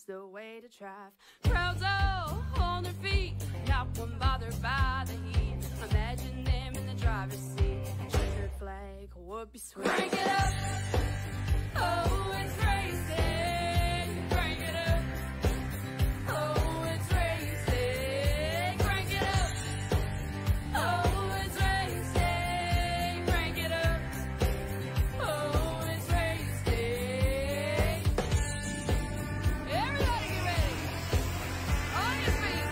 the way to drive. Crowds all on their feet, not one bothered by the heat. Imagine them in the driver's seat. Checkered flag would be sweet. Crank it up, oh, it's racing. Crank it up, oh, it's racing. Crank it up, oh, it's racing. Crank it up, oh, it's racing. Everybody get ready. On your feet.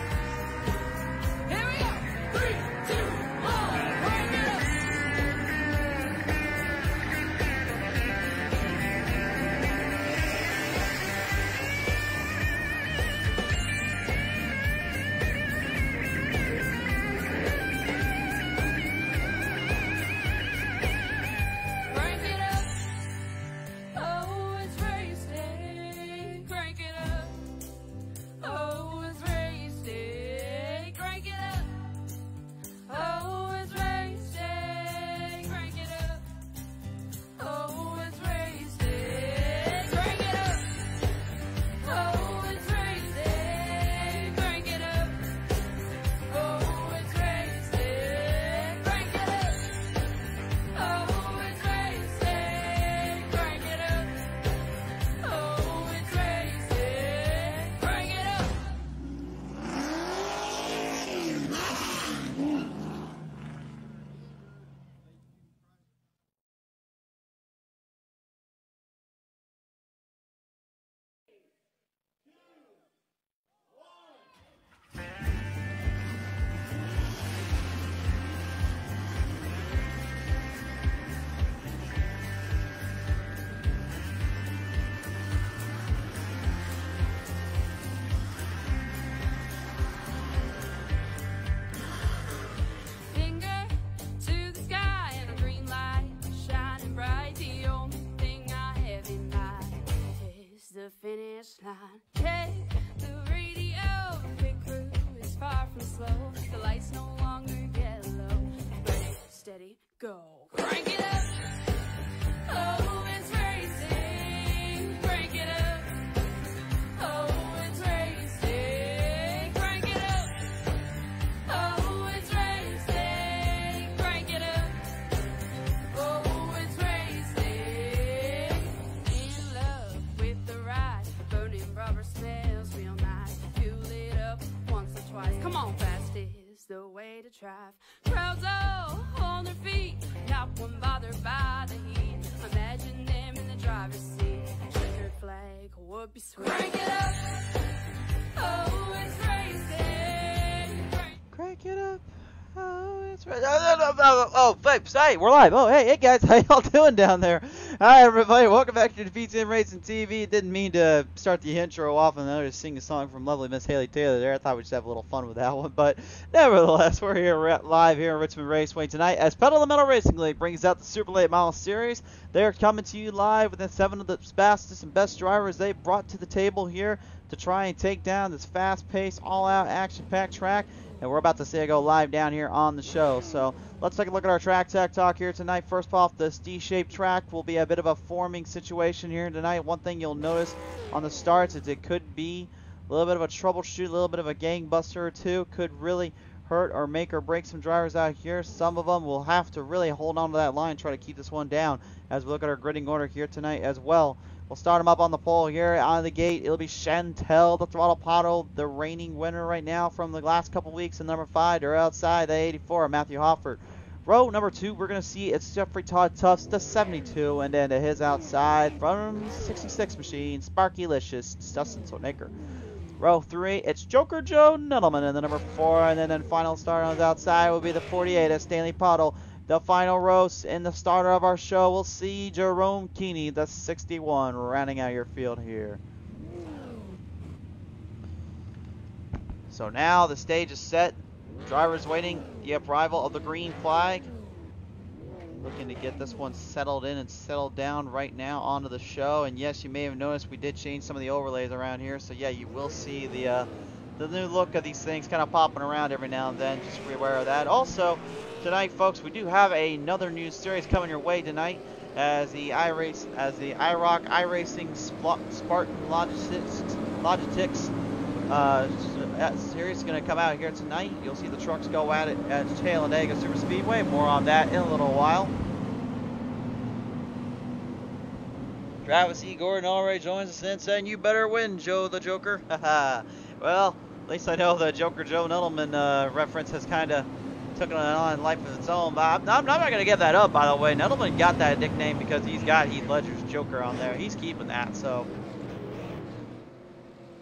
Here we go. 3, 2, 1. Crank it up. Crank it up. Oh, it's racing. Crank it up. Oh, it's racing. Crank it up. Oh, it's racing. Crank it up. Oh, it's racing. Crank it up. Oh, it's racing. Crank it up. Oh, it's racing. Crank it up. Oh, it's racing. Crank it up. Oh, it's racing. Crank it up. Finger to the sky and a green light shining bright. The only thing I have in mind is the finish line. Take the radio, the quick crew is far from slow. The lights no longer yellow. Ready, steady, go. Crank it up. Oh, it's racing. Crank it up. Oh, it's racing. Crank it up. Oh, it's racing. Crank it up. Oh, it's racing. In love with the ride. Burning rubber smells real nice. Fuel it up once or twice. Come on, fast is the way to drive. Crowds all on their feet, not one bothered by the heat. Imagine them in the driver's seat. Checkered flag would be sweet. Crank it up. Oh, it's racing. Crank it up. Oh, it's right. Oh, folks, hey, we're live. Oh, hey guys, how y'all doing down there? Hi, everybody. Welcome back to Defeat Sim Racing TV. Didn't mean to start the intro off and then just sing a song from lovely Miss Haley Taylor there. I thought we'd just have a little fun with that one, but nevertheless, we're here live here in Richmond Raceway tonight as Pedal to the Metal Racing League brings out the Super Late Model Series. They're coming to you live with 7 of the fastest and best drivers they've brought to the table here to try and take down this fast-paced, all-out, action-packed track. And we're about to see it go live down here on the show. So let's take a look at our track tech talk here tonight. First off, this D-shaped track will be a bit of a forming situation here tonight. One thing you'll notice on the starts is it could be a little bit of a troubleshoot, a little bit of a gangbuster or two. Could really hurt or make or break some drivers out here. Some of them will have to really hold on to that line, try to keep this one down as we look at our gridding order here tonight as well. We'll start them up on the pole here out of the gate. It'll be Chantel, the Throttle Paddle, the reigning winner right now from the last couple weeks in number 5. They're outside the 84, Matthew Hoffert. Row number 2, we're going to see it's Jeffrey Todd Tufts, the 72, and then to his outside from 66 machine, Sparky Licious, Dustin Sonaker. Row 3, it's Joker Joe Nettleman in the number 4, and then final start on his outside will be the 48, that's Stanley Pottle. The final row in the starter of our show, we'll see Jerome Keeney, the 61, rounding out your field here. So now the stage is set. Drivers waiting the arrival of the green flag. Looking to get this one settled in and settled down right now onto the show. And yes, you may have noticed we did change some of the overlays around here. So yeah, you will see the new look of these things kind of popping around every now and then. Just be aware of that. Also, tonight, folks, we do have another new series coming your way tonight as the iRock iRacing Spartan Logitech's series is going to come out here tonight. You'll see the trucks go at it at Talladega Super Speedway. More on that in a little while. Travis E. Gordon already joins us in saying, "You better win, Joe the Joker." Haha. Well, at least I know the Joker Joe Nettleman reference has kind of taken on life of its own. But I'm not going to give that up, by the way. Nettleman got that nickname because he's got Heath Ledger's Joker on there. He's keeping that, so.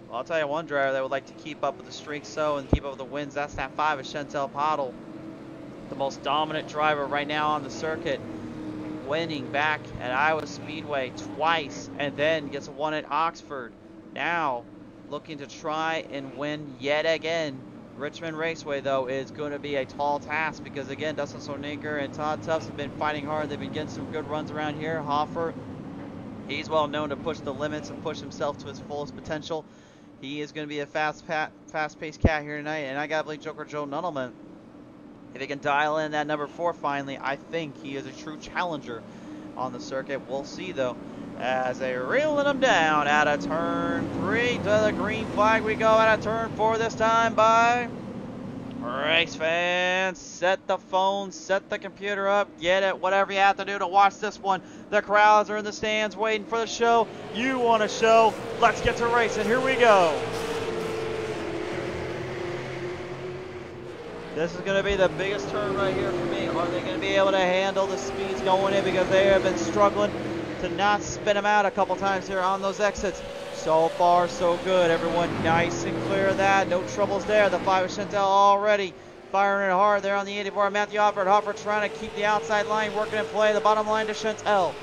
Well, I'll tell you one driver that would like to keep up with the streak and keep up with the wins. That's that 5 of Chantel Pottle. The most dominant driver right now on the circuit. Winning back at Iowa Speedway twice and then gets one at Oxford. Now looking to try and win yet again. Richmond Raceway, though, is going to be a tall task because, again, Dustin Sonaker and Todd Tufts have been fighting hard. They've been getting some good runs around here. Hoffer, he's well known to push the limits and push himself to his fullest potential. He is going to be a fast-paced cat here tonight, and I got to believe Joker Joe Nuttleman, if he can dial in that number 4 finally, I think he is a true challenger on the circuit. We'll see, though, as they reeling him down out of turn 3 to the green flag. We go out of turn 4 this time by race fans. Set the phone, set the computer up, get it, whatever you have to do to watch this one. The crowds are in the stands waiting for the show. You want a show? Let's get to racing. Here we go. This is going to be the biggest turn right here for me. Are they going to be able to handle the speeds going in, because they have been struggling to not spin them out a couple times here on those exits. So far, so good. Everyone nice and clear of that. No troubles there. The 5 of Chantel already firing it hard there on the 84. Matthew Hoffer. Hoffer trying to keep the outside line working in play. The bottom line to Chantel.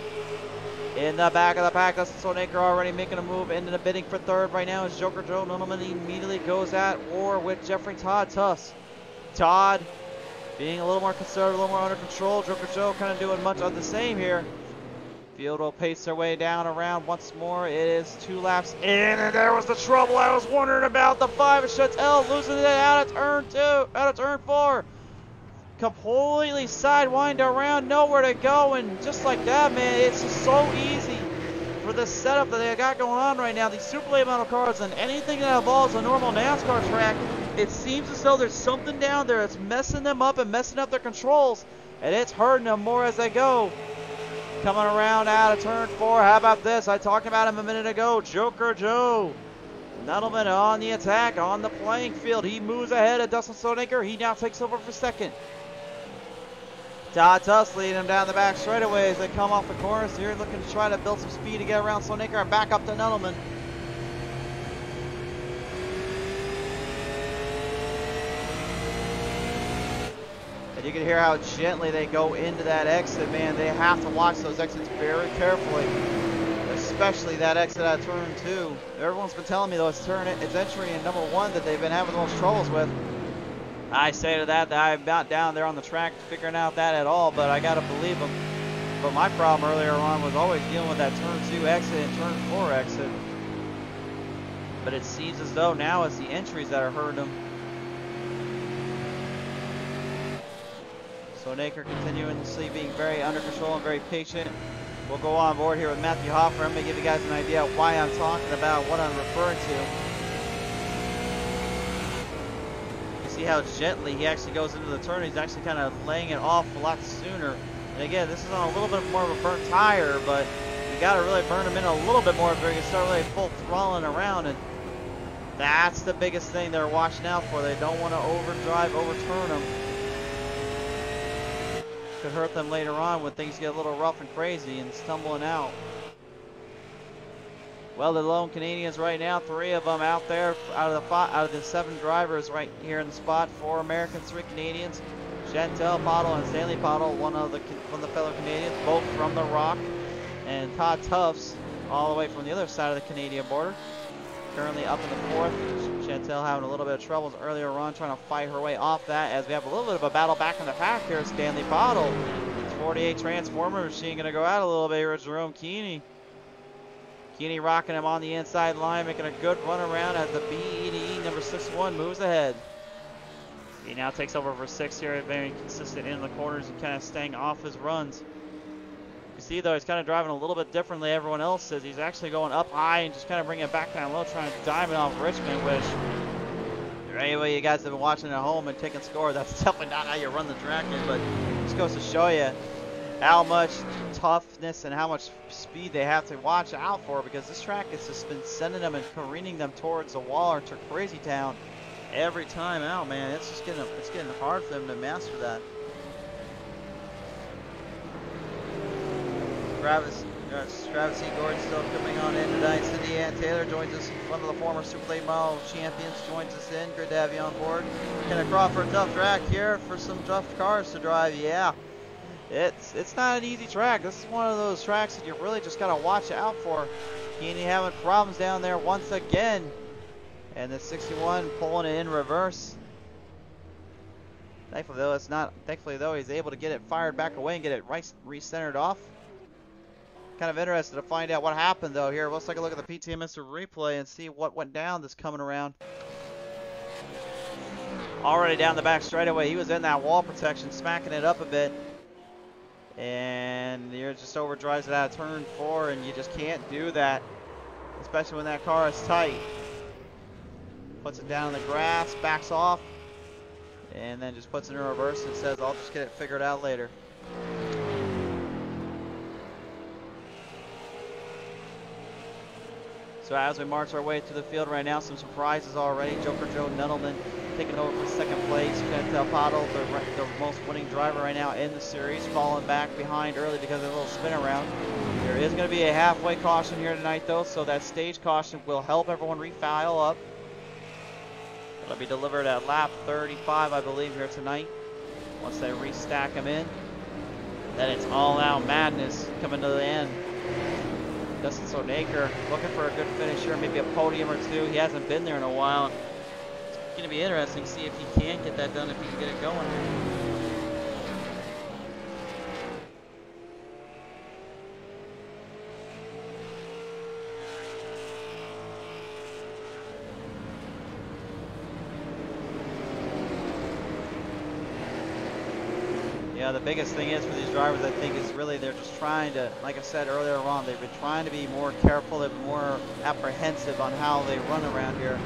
In the back of the pack, Dustin Sonaker already making a move into the bidding for third right now as Joker Joe Nuttleman immediately goes at war with Jeffrey Todd Tufts. Todd being a little more conservative, a little more under control. Joker Joe kind of doing much of the same here. Field will pace their way down around once more. It is 2 laps in, and there was the trouble I was wondering about. The 5 of Chantel losing it out of turn 2, out of turn 4. Completely sidewind around, nowhere to go, and just like that, man, it's just so easy for the setup that they got going on right now. These super late model cars and anything that involves a normal NASCAR track, it seems as though there's something down there that's messing them up and messing up their controls, and it's hurting them more as they go. Coming around out of turn 4. How about this? I talked about him a minute ago. Joker Joe Nuttleman on the attack, on the playing field. He moves ahead of Dustin Sonaker. He now takes over for second. Todd Tufts leading him down the back straightaway as they come off the corners here, looking to try to build some speed to get around Sonaker and back up to Nuttleman. And you can hear how gently they go into that exit, man. They have to watch those exits very carefully, especially that exit out of turn 2. Everyone's been telling me, though, it's entry in number 1 that they've been having the most troubles with. I say to that I'm not down there on the track figuring out that at all, but I got to believe them. But my problem earlier on was always dealing with that turn 2 exit and turn 4 exit. But it seems as though now it's the entries that are hurting them. Sonaker continuously being very under control and very patient. We'll go on board here with Matthew Hoffer. I'm going to give you guys an idea of why I'm talking about what I'm referring to. See how gently he actually goes into the turn. He's actually kind of laying it off a lot sooner. And again, this is on a little bit more of a burnt tire, but you got to really burn him in a little bit more before you can start really full throttling around. And that's the biggest thing they're watching out for. They don't want to overdrive, overturn them. Could hurt them later on when things get a little rough and crazy and stumbling out. Well, the lone Canadians right now, 3 of them out there out of the 7 drivers right here in the spot. 4 Americans, 3 Canadians. Chantel Pottle and Stanley Pottle, one of the fellow Canadians, both from the Rock, and Todd Tufts all the way from the other side of the Canadian border. Currently up in the 4th. Chantel having a little bit of troubles earlier on, trying to fight her way off that as we have a little bit of a battle back in the pack here. Stanley Pottle, 48 Transformer Machine, going to go out a little bit here with Jerome Keeney. Keeney rocking him on the inside line, making a good run around as the BEDE number 61 moves ahead. He now takes over for 6 here, very consistent in the corners and kind of staying off his runs. You see, though, he's kind of driving a little bit differently than everyone else is. He's actually going up high and just kind of bringing it back down low, trying to diamond off Richmond, which, anyway, you guys have been watching at home and taking score. That's definitely not how you run the track here, but it just goes to show you how much toughness and how much speed they have to watch out for, because this track has just been sending them and careening them towards the wall or to crazy town every time out, man. It's just getting hard for them to master that. Travis E. Gordon still coming on in tonight. Cindy Ann Taylor joins us. One of the former Super Late Model champions joins us in. Good to have you on board. Kenna Crawford, tough track here for some tough cars to drive. Yeah, it's not an easy track. This is one of those tracks that you really just got to watch out for. Keeney having problems down there once again. And the 61 pulling it in reverse. Thankfully though, he's able to get it fired back away and get it re-centered off. Kind of interested to find out what happened though here. Let's take a look at the PTMS replay and see what went down this coming around. Already down the back straightaway, he was in that wall protection, smacking it up a bit. And here just overdrives it out of turn 4, and you just can't do that, especially when that car is tight. Puts it down in the grass, backs off, and then just puts it in reverse and says, I'll just get it figured out later. So as we march our way to the field right now, some surprises already. Joker Joe Nuttleman taking over for second place. Chantel Pottle, the most winning driver right now in the series, falling back behind early because of a little spin around. There is going to be a halfway caution here tonight though, so that stage caution will help everyone refile up. It'll be delivered at lap 35, I believe, here tonight. Once they restack them in, then it's all out madness coming to the end. Dustin Sonaker looking for a good finish here, maybe a podium or two. He hasn't been there in a while. It's going to be interesting to see if he can get that done, if he can get it going here. Yeah, the biggest thing is for these drivers, I think, is really they're just trying to, like I said earlier on, they've been trying to be more careful, they've been more apprehensive on how they run around here,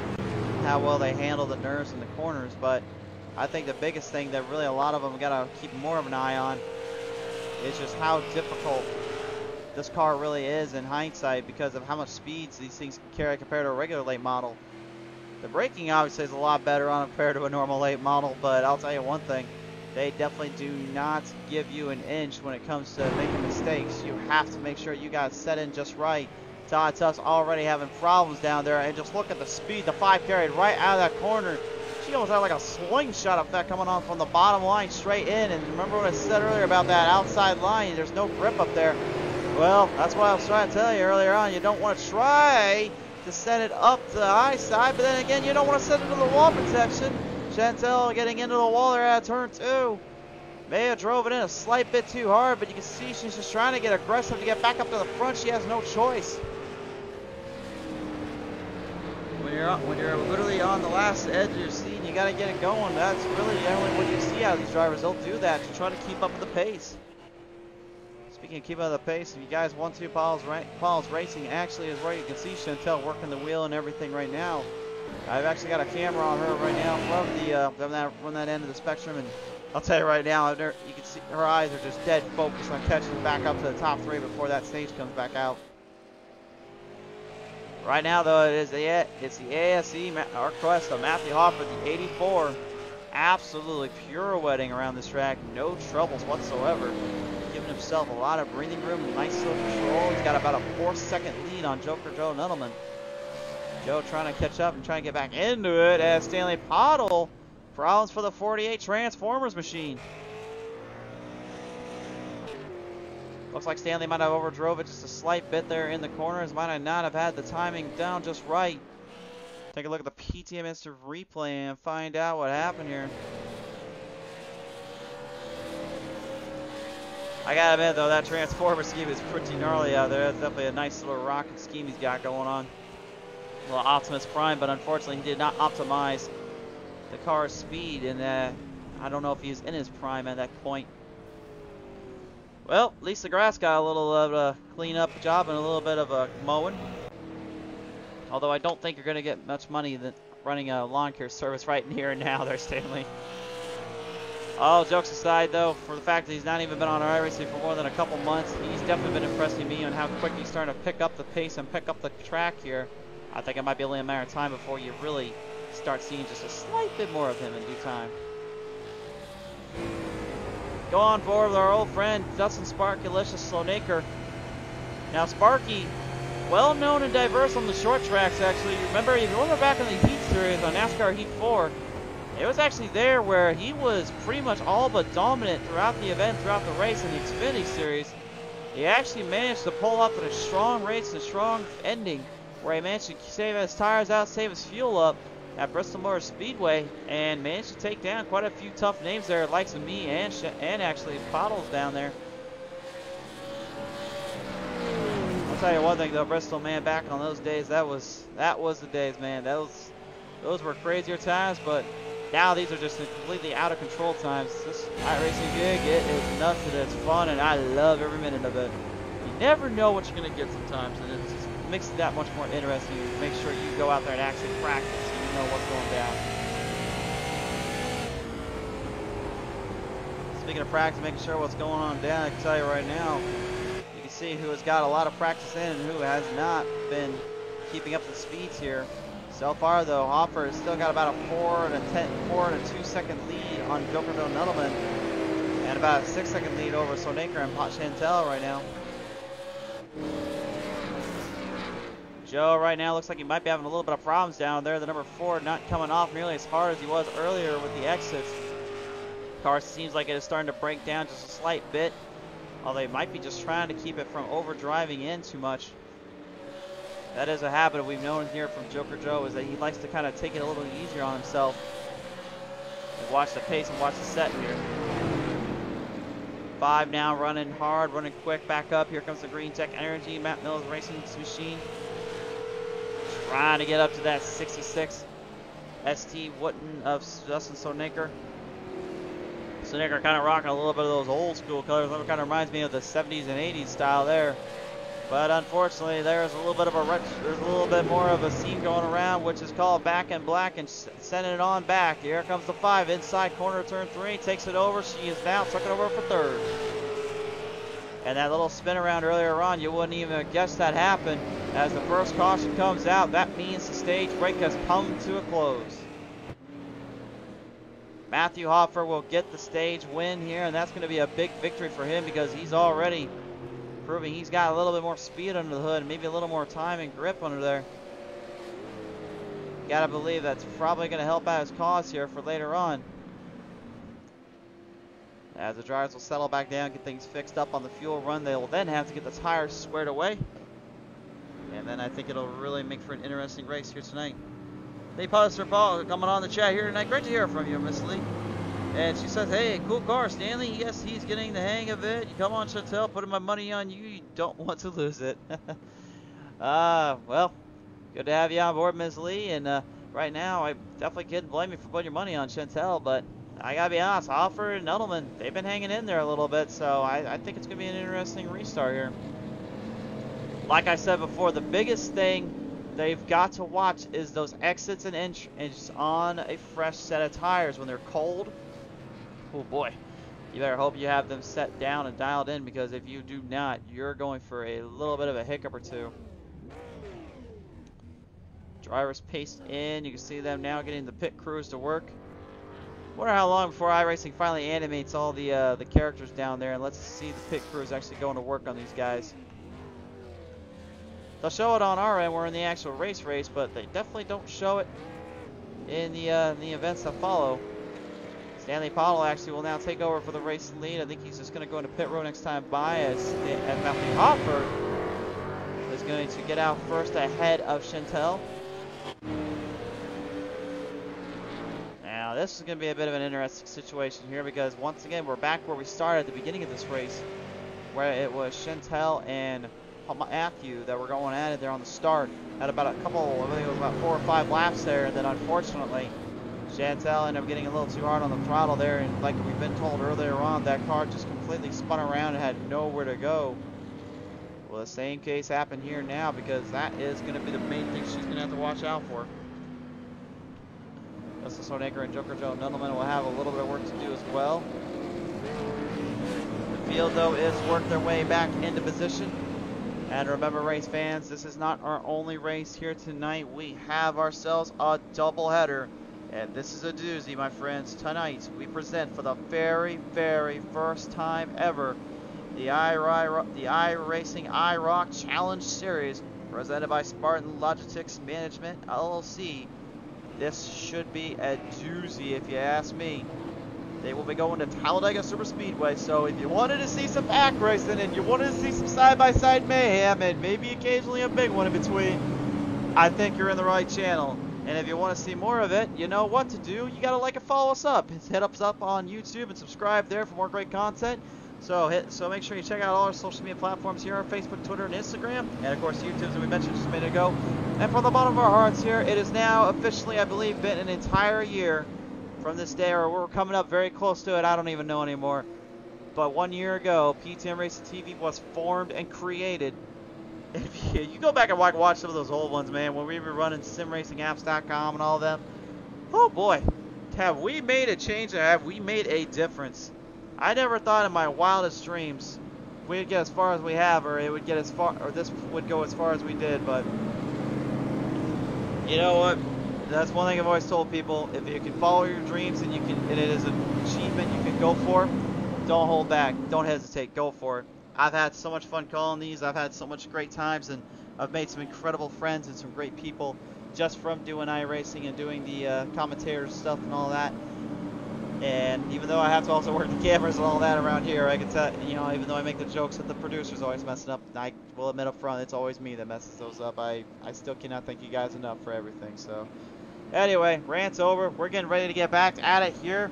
how well they handle the nerves in the corners. But I think the biggest thing that really a lot of them got to keep more of an eye on is just how difficult this car really is in hindsight, because of how much speeds these things can carry compared to a regular late model. The braking obviously is a lot better on it compared to a normal late model, but I'll tell you one thing. They definitely do not give you an inch when it comes to making mistakes. You have to make sure you got set in just right. Todd Tuff's already having problems down there, and just look at the speed the 5 carried right out of that corner. She almost had like a slingshot effect coming on from the bottom line straight in. And remember what I said earlier about that outside line? There's no grip up there. Well, that's what I was trying to tell you earlier on. You don't want to try to send it up to the high side, but then again, you don't want to send it to the wall protection. Chantel getting into the wall there at turn 2. May have drove it in a slight bit too hard, but you can see she's just trying to get aggressive to get back up to the front. She has no choice. When you're literally on the last edge of your seat and you got to get it going, that's really generally what you see out of these drivers. They'll do that to try to keep up with the pace. Speaking of keeping up with the pace, if you guys want to, Paul's Racing actually is where you can see Chantel working the wheel and everything right now. I've actually got a camera on her right now from that end of the spectrum, and I'll tell you right now, you can see her eyes are just dead focused on catching back up to the top 3 before that stage comes back out. Right now, though, it's the ASE request of Matthew Hoffer, the 84. Absolutely pirouetting around this track, no troubles whatsoever. Giving himself a lot of breathing room and nice little control. He's got about a 4-second lead on Joker Joe Nuttleman. Joe trying to catch up and trying to get back into it as Stanley Pottle. Problems for the 48 Transformers machine. Looks like Stanley might have overdrove it just a slight bit there in the corners. Might not have had the timing down just right. Take a look at the PTMS replay and find out what happened here. I gotta admit though, that Transformer scheme is pretty gnarly out there. That's definitely a nice little rocket scheme he's got going on. A little Optimus Prime, but unfortunately he did not optimize the car's speed, and I don't know if he was in his prime at that point. Well, at least the grass got a little clean up job and a little bit of a mowing. Although I don't think you're going to get much money running a lawn care service right here and now there, Stanley. All jokes aside, though, for the fact that he's not even been on iRacing for more than a couple months, he's definitely been impressing me on how quick he's starting to pick up the pace and pick up the track here. I think it might be only a matter of time before you really start seeing just a slight bit more of him in due time. Go on forward with our old friend Dustin Sparkulicious Slonaker. Now Sparky, well known and diverse on the short tracks actually. Remember, if you remember back in the Heat series on NASCAR Heat 4, it was actually there where he was pretty much all but dominant throughout the event, throughout the race in the Xfinity series. He actually managed to pull up in a strong race and a strong ending where he managed to save his tires out, save his fuel up at Bristol Motor Speedway, and managed to take down quite a few tough names there, likes of me and actually Bottles down there. I'll tell you one thing though, Bristol, man, back on those days, that was the days, man. Those were crazier times, but now these are just completely out of control times. This iRacing gig, it is nuts and it's fun, and I love every minute of it. You never know what you're gonna get sometimes, and it just makes it that much more interesting. Make sure you go out there and actually practice so you know what's going down. Speaking of practice, making sure what's going on down, I can tell you right now, you can see who has got a lot of practice in and who has not been keeping up the speeds here. So far though, Hoffer has still got about a 4 and a 2 second lead on Jokerville Nuttleman, and about a 6 second lead over Sonaker and Pot Chantel right now. Joe right now looks like he might be having a little bit of problems down there. The number 4 not coming off nearly as hard as he was earlier with the exits. Car seems like it is starting to break down just a slight bit, although they might be just trying to keep it from overdriving in too much. That is a habit we've known here from Joker Joe, is that he likes to kind of take it a little easier on himself. And watch the pace and watch the set here. 5 now, running hard, running quick, back up. Here comes the Green Tech Energy, Matt Mills racing machine. Trying to get up to that 66 ST Wooten of Dustin Sonaker. Sonaker kind of rocking a little bit of those old school colors. That kind of reminds me of the 70s and 80s style there. But unfortunately, there's a little bit of there's a little bit more of a seam going around, which is called back and black, and sending it on back. Here comes the 5 inside corner turn 3, takes it over. She is now took it over for 3rd. And that little spin around earlier on, you wouldn't even have guessed that happened. As the first caution comes out, that means the stage break has come to a close. Matthew Hoffer will get the stage win here, and that's going to be a big victory for him because he's already proving he's got a little bit more speed under the hood and maybe a little more time and grip under there. Gotta believe that's probably going to help out his cause here for later on. As the drivers will settle back down, get things fixed up on the fuel run, they will then have to get the tires squared away. And then I think it'll really make for an interesting race here tonight. Hey, Poster Paul coming on the chat here tonight. Great to hear from you, Miss Lee. And she says, hey, cool car, Stanley. Yes, he's getting the hang of it. You come on, Chantel, putting my money on you. You don't want to lose it. Well, good to have you on board, Miss Lee. And right now, I definitely couldn't blame you for putting your money on Chantel, but I gotta be honest, Hoffer and Nuttleman, they've been hanging in there a little bit, so I think it's gonna be an interesting restart here. Like I said before, the biggest thing they've got to watch is those exits and entries on a fresh set of tires when they're cold. Oh boy, you better hope you have them set down and dialed in, because if you do not, you're going for a little bit of a hiccup or two. Drivers paced in, you can see them now getting the pit crews to work. Wonder how long before iRacing finally animates all the characters down there and lets us see the pit crews actually going to work on these guys. They'll show it on our end, we're in the actual race, but they definitely don't show it in the events that follow. Stanley Pottle actually will now take over for the race lead. I think he's just going to go into pit row next time by, as Matthew Hoffer is going to get out first ahead of Chantel. Now this is going to be a bit of an interesting situation here, because once again we're back where we started at the beginning of this race, where it was Chantel and Matthew that were going at it there on the start. Had about a couple, I think it was about 4 or 5 laps there, and then unfortunately Chantel ended up getting a little too hard on the throttle there, and like we've been told earlier on, that car just completely spun around and had nowhere to go. Well, the same case happened here now, because that is going to be the main thing she's going to have to watch out for. Justin Sonaker and Joker Joe Nudelman will have a little bit of work to do as well. The field, though, is worked their way back into position. And remember, race fans, this is not our only race here tonight. We have ourselves a doubleheader. And this is a doozy, my friends. Tonight, we present for the very, very first time ever the iRacing iRock Challenge Series, presented by Spartan Logistics Management, LLC. This should be a doozy, if you ask me. They will be going to Talladega Superspeedway, so if you wanted to see some pack racing and you wanted to see some side-by-side mayhem and maybe occasionally a big one in between, I think you're in the right channel. And if you want to see more of it, you know what to do. You got to like and follow us up. Hit us up on YouTube and subscribe there for more great content. So make sure you check out all our social media platforms here, on Facebook, Twitter, and Instagram. And of course, YouTube, as we mentioned just a minute ago. And from the bottom of our hearts here, it is now officially, I believe, been an entire year from this day, or we're coming up very close to it. I don't even know anymore. But 1 year ago, PTM Racing TV was formed and created. If you go back and watch some of those old ones, man, when we were running simracingapps.com and all of them, oh boy, have we made a change, or have we made a difference? I never thought in my wildest dreams we'd get as far as we have, or it would get as far, or this would go as far as we did. But you know what? That's one thing I've always told people: if you can follow your dreams and it is an achievement you can go for, don't hold back, don't hesitate, go for it. I've had so much fun calling these. I've had so much great times, and I've made some incredible friends and some great people just from doing iRacing and doing the commentator stuff and all that. And even though I have to also work the cameras and all that around here, I can tell, you know, even though I make the jokes that the producer's always messing up, I will admit up front, it's always me that messes those up. I still cannot thank you guys enough for everything. So anyway, rant's over. We're getting ready to get back at it here.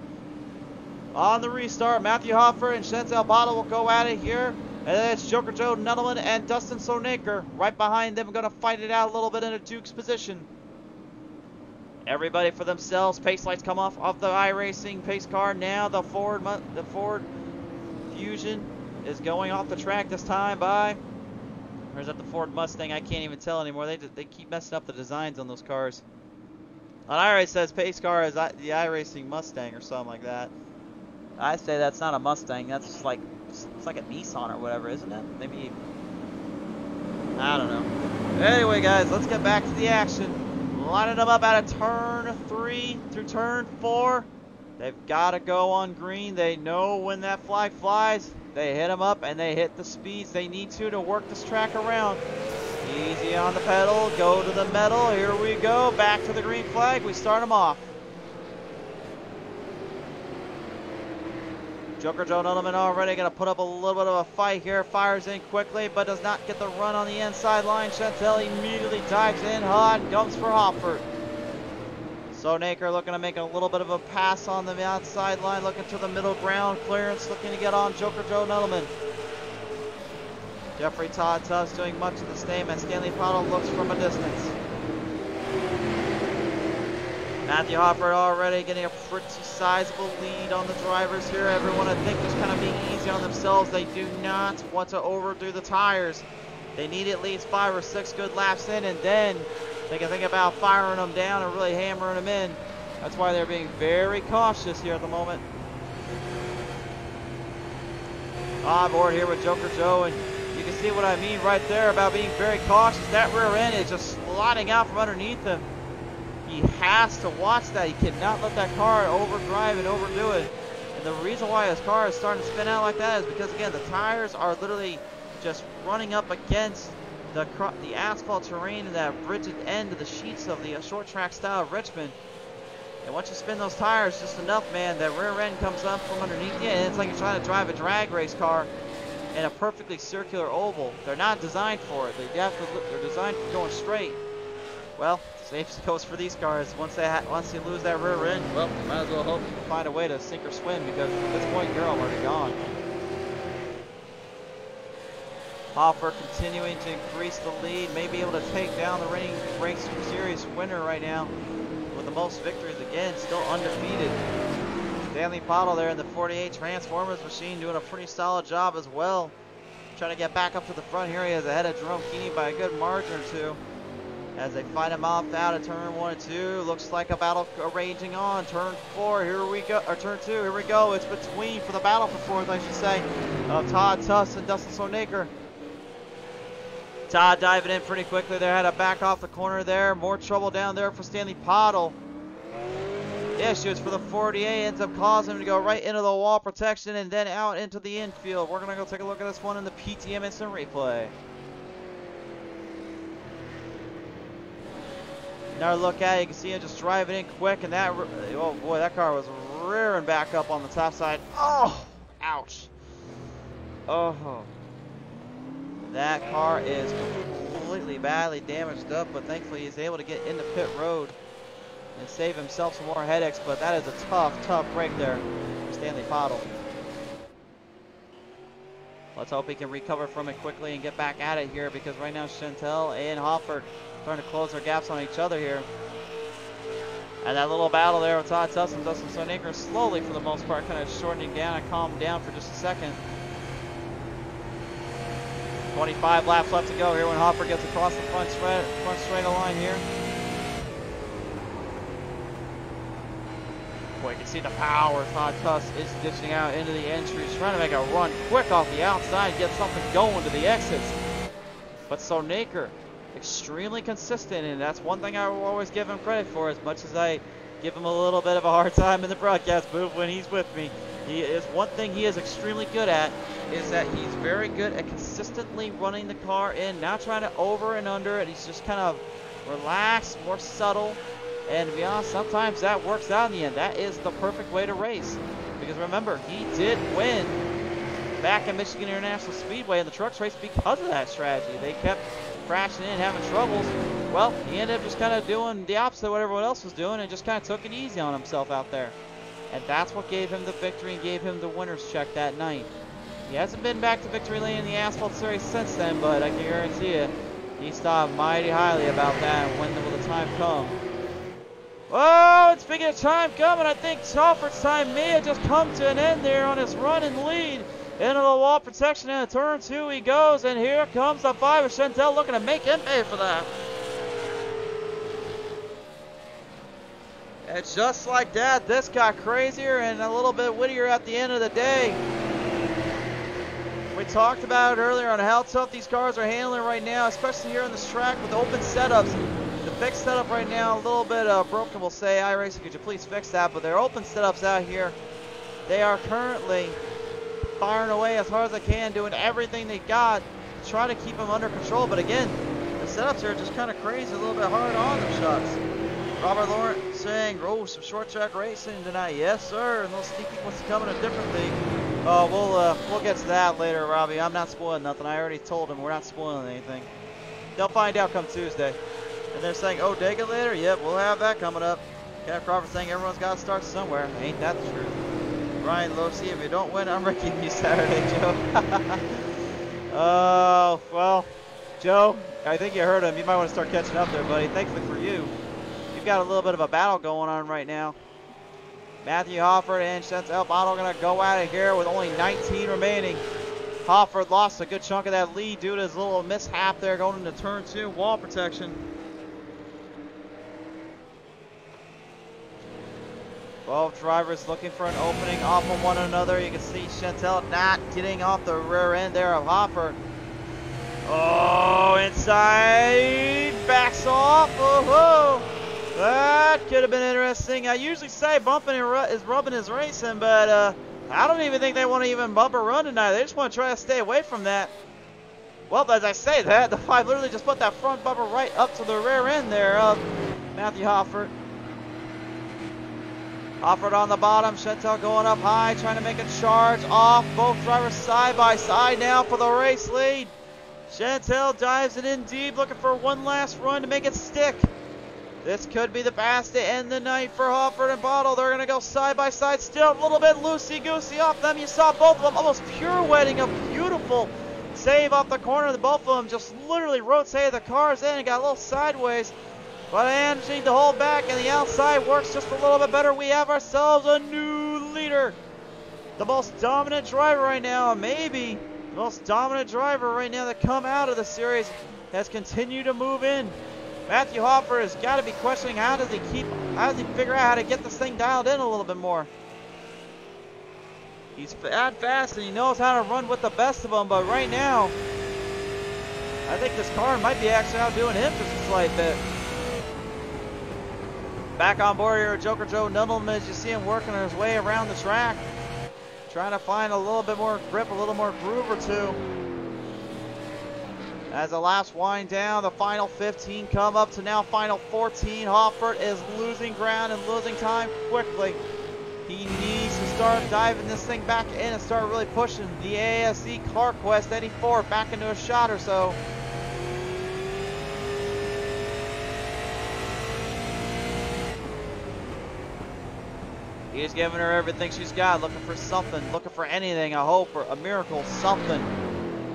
On the restart, Matthew Hoffer and Chantel Bottle will go at it here. And then it's Joker Joe Nudelman and Dustin Sonaker right behind them, going to fight it out a little bit in a Duke's position. Everybody for themselves. Pace lights come off of the iRacing pace car. Now the Ford Fusion is going off the track this time by, or is that the Ford Mustang? I can't even tell anymore. They keep messing up the designs on those cars. On iRace says pace car is the iRacing Mustang or something like that. I say that's not a Mustang. That's just like, it's like a Nissan or whatever, isn't it? Maybe, I don't know. Anyway, guys, let's get back to the action. Lining them up out of turn 3 through turn 4. They've got to go on green. They know when that flag flies. They hit them up and they hit the speeds they need to work this track around. Easy on the pedal. Go to the metal. Here we go. Back to the green flag. We start them off. Joker Joe Nudelman already going to put up a little bit of a fight here. Fires in quickly, but does not get the run on the inside line. Chantel immediately dives in hot and comes for Hopper. Sonaker looking to make a little bit of a pass on the outside line, looking to the middle ground clearance, looking to get on Joker Joe Nudelman. Jeffrey Todd Tubbs doing much of the same as Stanley Powell looks from a distance. Matthew Hopper already getting a pretty sizable lead on the drivers here. Everyone, I think, just kind of being easy on themselves. They do not want to overdo the tires. They need at least 5 or 6 good laps in, and then they can think about firing them down and really hammering them in. That's why they're being very cautious here at the moment. On board here with Joker Joe, and you can see what I mean right there about being very cautious. That rear end is just sliding out from underneath him. He has to watch that. He cannot let that car overdrive and overdo it. And the reason why his car is starting to spin out like that is because, again, the tires are literally just running up against the asphalt terrain and that rigid end of the sheets of the short track style of Richmond. And once you spin those tires just enough, man, that rear end comes up from underneath you, and it's like you're trying to drive a drag race car in a perfectly circular oval. They're not designed for it. They're designed for going straight. Well, same goes for these cars. Once you lose that rear end, well, you might as well hope you can find a way to sink or swim, because at this point you're already gone. Hopper continuing to increase the lead, may be able to take down the reigning race series winner right now with with the most victories again, still undefeated. Stanley Pottle there in the 48 Transformers machine doing a pretty solid job as well. Trying to get back up to the front here. He is ahead of Jerome Keeney by a good margin or two. As they fight him off out of turn 1 and 2. Looks like a battle raging on. Turn 4, here we go. Or turn 2, here we go. It's between, for the battle for fourth, I should say, of Todd Tuss and Dustin Sonaker. Todd diving in pretty quickly there. Had to back off the corner there. More trouble down there for Stanley Pottle. Issues for the 48. Ends up causing him to go right into the wall protection and then out into the infield. We're going to go take a look at this one in the PTM instant replay. Another look at it, you can see him just driving in quick, and that, oh boy, that car was rearing back up on the top side. Oh, ouch. Oh, that car is completely badly damaged up, but thankfully he's able to get into pit road and save himself some more headaches, but that is a tough break there for Stanley Pottle. Let's hope he can recover from it quickly and get back at it here, because right now Chantel and Hofford trying to close their gaps on each other here. And that little battle there with Todd Tuss and Dustin Sonaker slowly, for the most part, kind of shortening down and calming down for just a second. 25 laps left to go here when Hopper gets across the front straight line here. Boy, you can see the power Todd Tuss is dishing out into the entries, trying to make a run quick off the outside and get something going to the exits. But Sonaker, extremely consistent, and that's one thing I will always give him credit for, as much as I give him a little bit of a hard time in the broadcast booth when he's with me. He is one thing he is extremely good at, is that he's very good at consistently running the car in, not trying to over and under it. He's just kind of relaxed, more subtle, and to be honest, sometimes that works out in the end. That is the perfect way to race, because remember, he did win back at Michigan International Speedway in the trucks race because of that strategy. They kept crashing in, having troubles. Well, he ended up just kind of doing the opposite of what everyone else was doing and just kind of took it easy on himself out there. And that's what gave him the victory and gave him the winner's check that night. He hasn't been back to victory lane in the Asphalt Series since then, but I can guarantee you, he's thought mighty highly about that. When will the time come? Oh, and speaking of time coming, I think Telford's time may have just come to an end there on his run and lead. Into the wall protection, and turn 2 he goes, and here comes the 5 of Chantel, looking to make him pay for that. And just like that, this got crazier and a little bit wittier at the end of the day. We talked about it earlier on how tough these cars are handling right now, especially here on this track with open setups. The fixed setup right now, a little bit broken, we'll say. iRacing, could you please fix that? But their open setups out here, they are currently firing away as hard as they can, doing everything they got to try to keep them under control. But again, the setups here are just kind of crazy, a little bit hard on them shots. Robert Lawrence saying, oh, some short track racing tonight. Yes, sir. And a little sneak peek what's coming, a different league. We'll get to that later, Robbie. I'm not spoiling nothing. I already told him we're not spoiling anything. They'll find out come Tuesday. And they're saying, oh, Dega later? Yep, we'll have that coming up. Cap Crawford saying everyone's got to start somewhere. Ain't that the truth? Ryan Losey, if you don't win, I'm ranking you Saturday, Joe. Oh, well, Joe, I think you heard him. You might want to start catching up there, buddy. Thankfully for you, you've got a little bit of a battle going on right now. Matthew Hofford and Chantel Pottle going to go at it here with only 19 remaining. Hofford lost a good chunk of that lead due to his little mishap there going into turn 2, wall protection. Both drivers looking for an opening off of one another. You can see Chantel not getting off the rear end there of Hopper. Oh, inside, backs off. Oh, that could have been interesting. I usually say bumping is rubbing is racing, but I don't even think they want to even bump or run tonight. They just want to try to stay away from that. Well, as I say that, the 5 literally just put that front bumper right up to the rear end there of Matthew Hofford. Hofford on the bottom, Chantel going up high, trying to make a charge off. Both drivers side by side now for the race lead. Chantel dives it in deep, looking for one last run to make it stick. This could be the pass to end the night for Hofford and Bottle. They're going to go side by side still, a little bit loosey-goosey off them. You saw both of them almost pirouetting a beautiful save off the corner. Both of them just literally rotated the cars in and got a little sideways. But managing to hold back, and the outside works just a little bit better. We have ourselves a new leader. The most dominant driver right now, maybe the most dominant driver right now that come out of the series, has continued to move in. Matthew Hoffer has got to be questioning how does he figure out how to get this thing dialed in a little bit more. He's that fast and he knows how to run with the best of them, but right now, I think this car might be actually outdoing him just a slight bit. Back on board here, Joker Joe Nudelman, as you see him working his way around the track, trying to find a little bit more grip, a little more groove or two. As the laps wind down, the final 15 come up to now final 14. Hoffert is losing ground and losing time quickly. He needs to start diving this thing back in and start really pushing the ASE CarQuest 84 back into a shot or so. He's giving her everything she's got, looking for something, looking for anything, a hope or a miracle, something.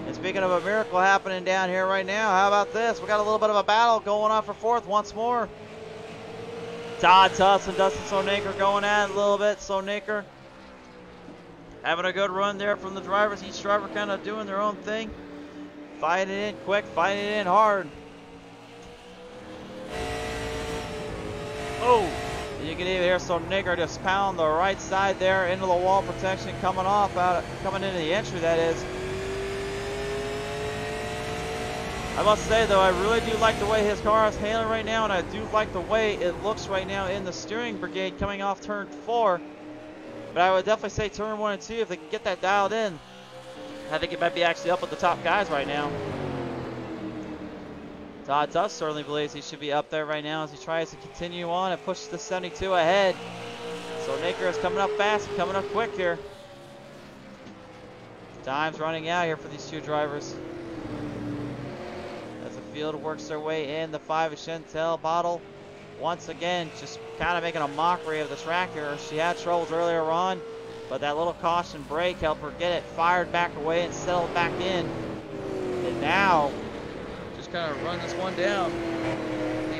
And speaking of a miracle happening down here right now, how about this? We got a little bit of a battle going on for fourth once more. Todd Tuss and Dustin Sonaker going at it a little bit. Sonaker having a good run there from the drivers. Each driver kind of doing their own thing. Fighting it in quick, fighting it in hard. Oh! You can even hear Sonaker just pound the right side there into the wall protection coming into the entry, that is. I must say though, I really do like the way his car is handling right now, and I do like the way it looks right now in the steering brigade coming off turn 4. But I would definitely say turn 1 and 2, if they can get that dialed in, I think it might be actually up with the top guys right now. Todd Tuss certainly believes he should be up there right now as he tries to continue on and push the 72 ahead. So Naker is coming up fast, coming up quick here. Time's running out here for these two drivers. As the field works their way in, the 5 of Chantel Bottle once again just kind of making a mockery of the track here. She had troubles earlier on, but that little caution brake helped her get it fired back away and settled back in. And now, kind of run this one down.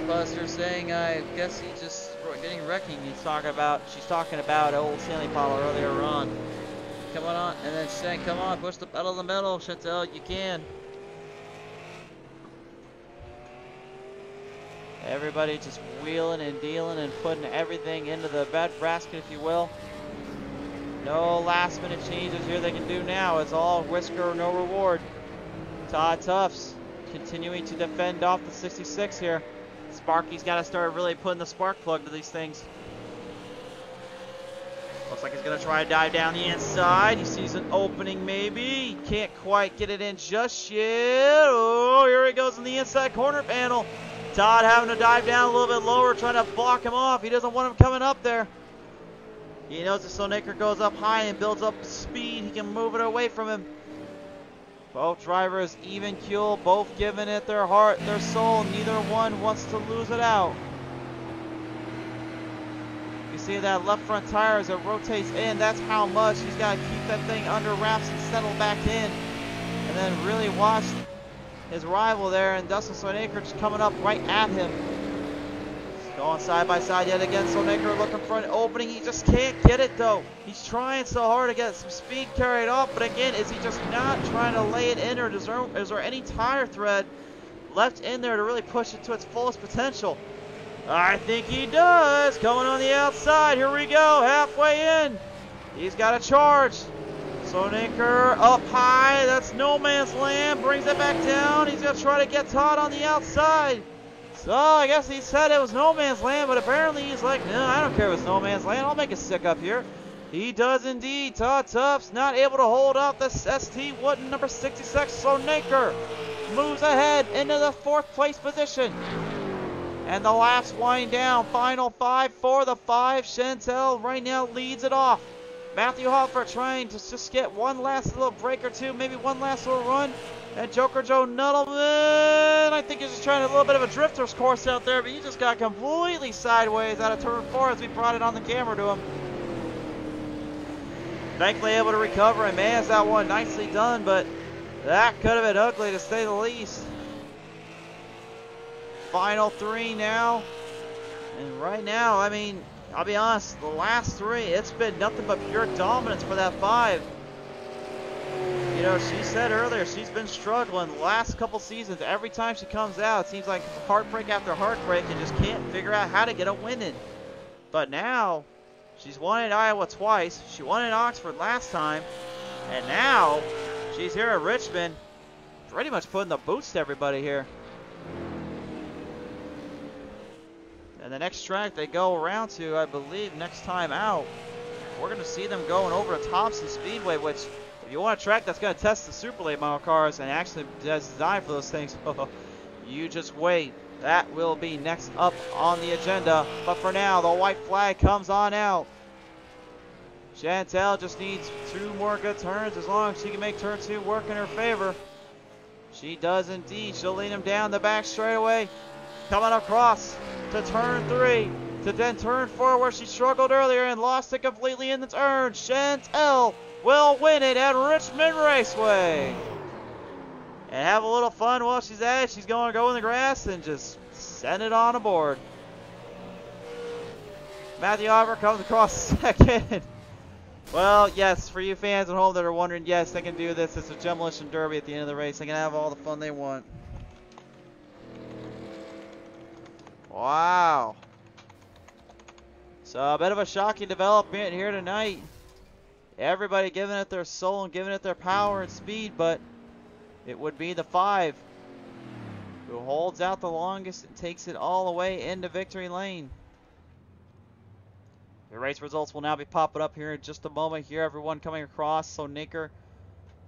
Buster saying, I guess he's just getting wrecking. She's talking about old Stanley Paulo earlier on. Come on, and then she's saying, come on, push the pedal to the metal, Chantel, you can. Everybody just wheeling and dealing and putting everything into the bed basket, if you will. No last minute changes here they can do now. It's all whisker, no reward. Todd Tuffs continuing to defend off the 66 here. Sparky's got to start really putting the spark plug to these things. Looks like he's going to try to dive down the inside. He sees an opening maybe. He can't quite get it in just yet. Oh, here he goes in the inside corner panel. Todd having to dive down a little bit lower, trying to block him off. He doesn't want him coming up there. He knows if Sonaker goes up high and builds up speed, he can move it away from him. Both drivers even keel, both giving it their heart, their soul. Neither one wants to lose it out. You see that left front tire as it rotates in. That's how much he's got to keep that thing under wraps and settle back in. And then really watch his rival there, and Dustin Sonaker just coming up right at him. Going side by side yet again. Sonaker looking for an opening. He just can't get it though. He's trying so hard to get some speed carried off, but again, is he just not trying to lay it in, or is there any tire thread left in there to really push it to its fullest potential? I think he does. Coming on the outside. Here we go. Halfway in. He's got a charge. Sonaker up high. That's no man's land. Brings it back down. He's going to try to get Todd on the outside. So I guess he said it was no man's land, but apparently he's like, no, I don't care if it's no man's land. I'll make it sick up here. He does indeed. Todd Tuffs not able to hold up the ST Wooden number 66. Sonaker moves ahead into the 4th place position. And the laps wind down. Final 5 for the 5. Chantel right now leads it off. Matthew Hoffer trying to just get one last little break or two, maybe one last little run. And Joker Joe Nudelman, I think he's just trying a little bit of a drifter's course out there, but he just got completely sideways out of turn 4 as we brought it on the camera to him. Thankfully able to recover and manage that one. Nicely done, but that could have been ugly to say the least. final 3 now. And right now, I mean, I'll be honest, the last 3, it's been nothing but pure dominance for that 5. You know, she said earlier she's been struggling the last couple seasons. Every time she comes out, it seems like heartbreak after heartbreak and just can't figure out how to get a win in. But now, she's won at Iowa twice. She won at Oxford last time. And now, she's here at Richmond, pretty much putting the boots to everybody here. And the next track they go around to, I believe, next time out, we're going to see them going over to Thompson Speedway, which, if you want a track that's going to test the super late model cars and actually designed for those things, you just wait. That will be next up on the agenda. But for now, the white flag comes on out. Chantel just needs 2 more good turns. As long as she can make turn 2 work in her favor. She does indeed. She'll lead him down the back straightaway. Coming across to turn 3. To then turn 4 where she struggled earlier and lost it completely in the turn. Chantel will win it at Richmond Raceway. And have a little fun while she's at it. She's going to go in the grass and just send it on aboard. Matthew Hopper comes across second. Well, yes, for you fans at home that are wondering, yes, they can do this. It's a demolition derby at the end of the race. They can have all the fun they want. Wow. So a bit of a shocking development here tonight. Everybody giving it their soul and giving it their power and speed, but it would be the 5 who holds out the longest and takes it all the way into victory lane. The race results will now be popping up here in just a moment. Here, everyone coming across. So Naker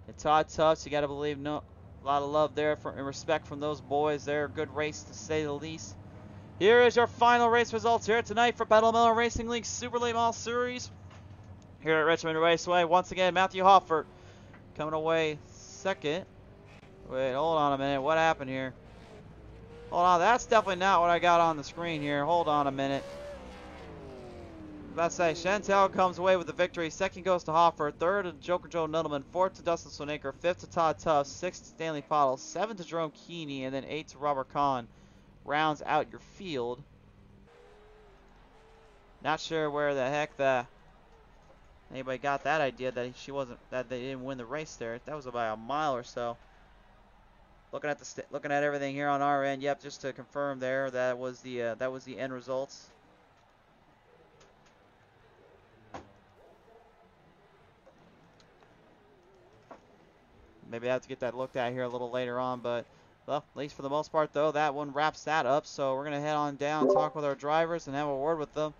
and Todd Tufts, you got to believe, a lot of love there and respect from those boys. They're a good race to say the least. Here is your final race results here tonight for Battle Miller Racing League Super Late Model Series. Here at Richmond Raceway, once again, Matthew Hoffert coming away second. Wait, hold on a minute. What happened here? Hold on, that's definitely not what I got on the screen here. Hold on a minute. About to say, Chantel comes away with the victory. Second goes to Hoffert. Third to Joker Joe Nuttleman. Fourth to Dustin Sonaker. Fifth to Todd Tufts. Sixth to Stanley Pottle. Seventh to Jerome Keeney. And then 8th to Robert Kahn. Rounds out your field. Not sure where the heck anybody got that idea that they didn't win the race there. That was about a mile or so. Looking at everything here on our end. Yep, just to confirm there, that was the end results. Maybe I have to get that looked at here a little later on, but well, at least for the most part, though, that one wraps that up. So we're going to head on down, talk with our drivers, and have a word with them.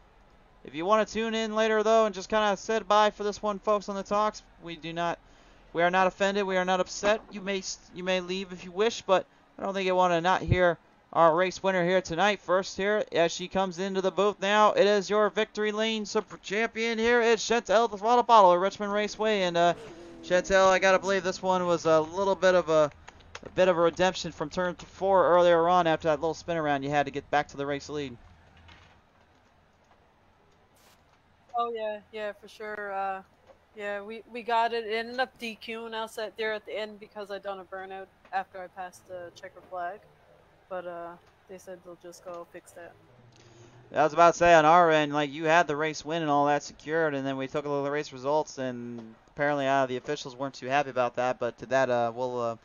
If you want to tune in later, though, and just kind of say bye for this one, folks, on the talks, we are not offended. We are not upset. You may leave if you wish, but I don't think you want to not hear our race winner here tonight. First here, as she comes into the booth now, it is your Victory Lane Super Champion here. It's Chantel the Throttle Bottle at Richmond Raceway, and Chantel, I gotta believe this one was a little bit of a redemption from turn 4 earlier on after that little spin around you had to get back to the race lead. Oh yeah, for sure. Yeah, we got it. It ended up DQing us there at the end because I done a burnout after I passed the checker flag, but they said they'll just go fix that. I was about to say on our end, like, you had the race win and all that secured, and then we took a look at the race results, and apparently the officials weren't too happy about that. But to that, we'll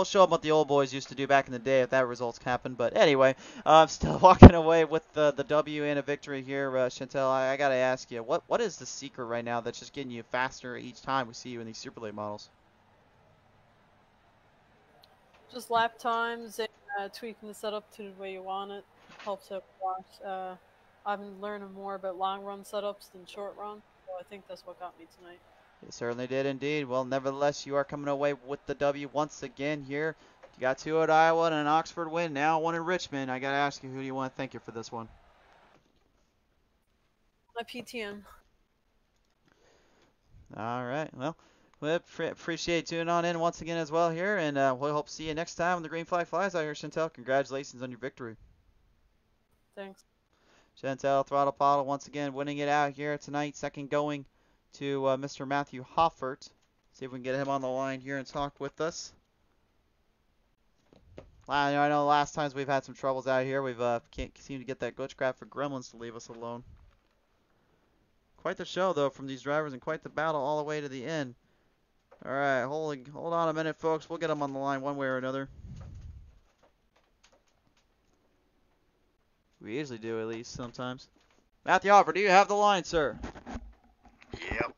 show them what the old boys used to do back in the day if that results happened. But anyway, I'm still walking away with the W and a victory here, Chantel. I gotta ask you, what is the secret right now that's just getting you faster each time we see you in these super late models? Just lap times and tweaking the setup to the way you want it helps out a lot. I've been learning more about long run setups than short run, so I think that's what got me tonight. It certainly did indeed. Well, nevertheless, you are coming away with the W once again here. You got 2 at Iowa and an Oxford win, now 1 in Richmond. I got to ask you, who do you want to thank you for this one? My PTM. All right. Well, we appreciate tuning on in once again as well here, and we'll hope to see you next time when the green flag flies out here, Chantel. Congratulations on your victory. Thanks. Chantel Throttle Bottle once again winning it out here tonight. Second going to Mr. Matthew Hoffert. See if we can get him on the line here and talk with us. I know last times we've had some troubles out here. We've can't seem to get that glitch graphic gremlins to leave us alone. Quite the show though from these drivers and quite the battle all the way to the end. All right, hold on a minute, folks. We'll get them on the line one way or another. We usually do at least sometimes. Matthew Hopper, do you have the line, sir? Yep.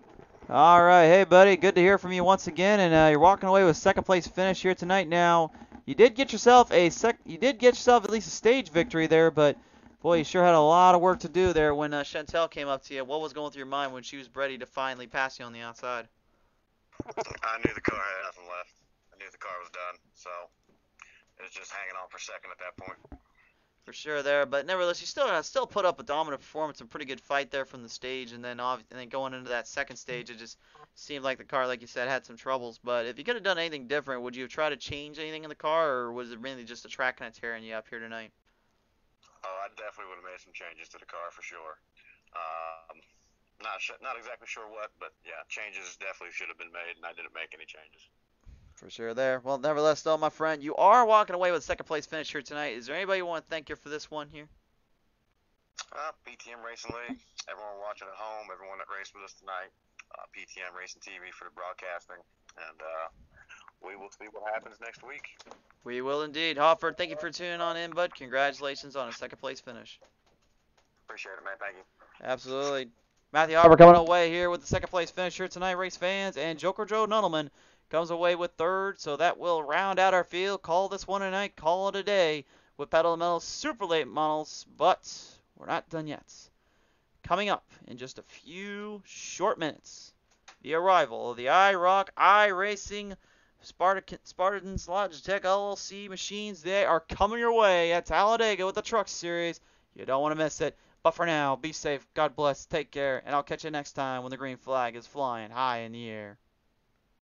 All right, hey buddy, good to hear from you once again, and you're walking away with second place finish here tonight. Now, you did get yourself at least a stage victory there, but boy, you sure had a lot of work to do there when Chantel came up to you. What was going through your mind when she was ready to finally pass you on the outside? I knew the car had nothing left. I knew the car was done, so it was just hanging on for second at that point. For sure there, but nevertheless, you still put up a dominant performance, a pretty good fight there from the stage, and then going into that second stage, it just seemed like the car, like you said, had some troubles. But if you could have done anything different, would you have tried to change anything in the car, or was it really just the track kind of tearing you up here tonight? Oh, I definitely would have made some changes to the car for sure. Not exactly sure what, but yeah, changes definitely should have been made, and I didn't make any changes. For sure there. Well, nevertheless, though, my friend, you are walking away with a second place finish here tonight. Is there anybody you want to thank here for this one here? PTM Racing League, everyone watching at home, everyone that raced with us tonight, PTM Racing TV for the broadcasting, and we will see what happens next week. We will indeed. Hofford, thank you for tuning on in, bud. Congratulations on a second place finish. Appreciate it, man. Thank you. Absolutely. Matthew Hopper coming away here with the second place finish here tonight, race fans, and Joker Joe Nuttleman comes away with third, so that will round out our field. Call this one a night, call it a day with Pedal to Metal Super Late Models, but we're not done yet. Coming up in just a few short minutes, the arrival of the iRock iRacing Spartans Logitech LLC machines. They are coming your way at Talladega with the Truck Series. You don't want to miss it. But for now, be safe, God bless, take care, and I'll catch you next time when the green flag is flying high in the air.